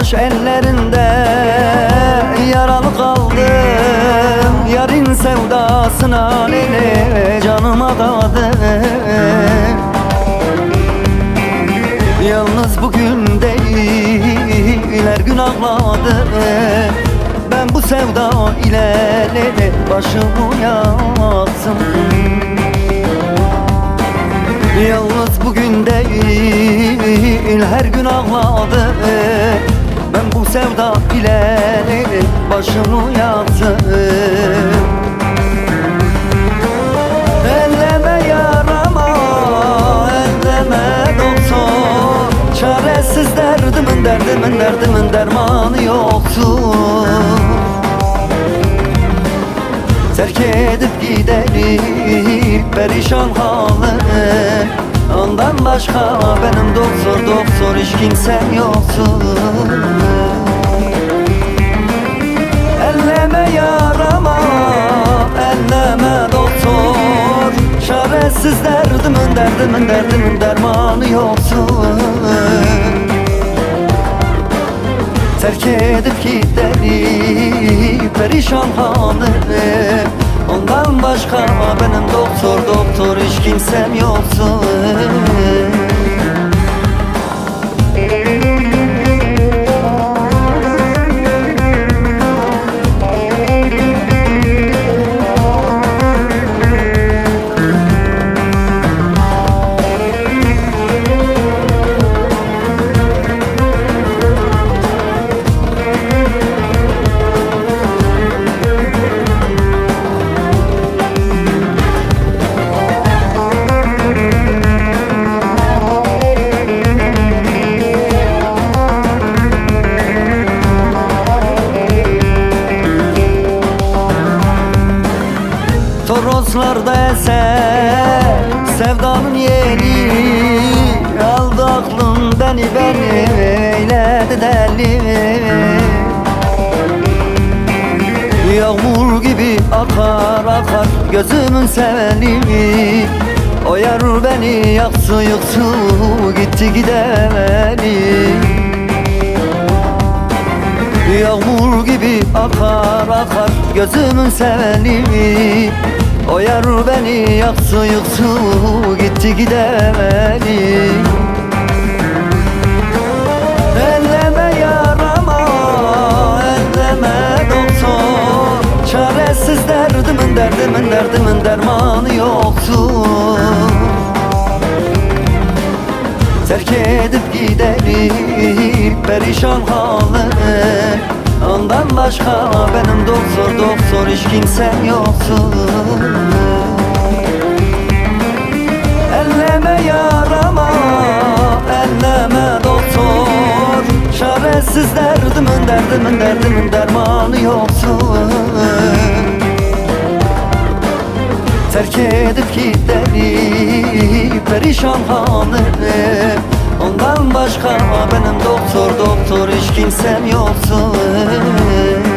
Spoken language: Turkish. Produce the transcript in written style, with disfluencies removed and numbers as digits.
sarhoş ellerinde yaralı kaldım. Yarın sevdasına lele canım adadım. Yalnız bugün değil her gün ağladım. Ben bu sevda ile lele başımı yaktım. Yalnız bugün değil her gün ağladım. Ben bu sevda ile başımı yaktım. Elleme yarama, elleme doktor. Çaresiz derdimin dermanı yoktur. Terk edip gidelim perişan halı. Ondan başka benim doktor hiç kimsem yoktur. Elleme yarama, elleme doktor. Çaresiz derdimin dermanı yoktur. Terk edip gidelim perişan halı. Ondan başka benim doktor hiç kimsem yoktur. Toroslarda eser sevdanın yeli. Aldı aklım beni eyledi deli. Yağmur gibi akar gözümün seveni. O yar beni yaktı gitti gidemedi. Yağmur gibi akar gözümün seveni. O yar beni yaktı gitti gidemedi. Elleme yarama, elleme doktor. Çaresiz derdimin dermanı yoktur. Terk edip gidelim perişan halı. Ondan başka benim doktor hiç kimsem yoktur. Elleme yarama, elleme doktor. Çaresiz derdimin dermanı yoktur. Terk edip gidelim perişan halı. Ondan başka benim doktor hiç kimsem yoktur.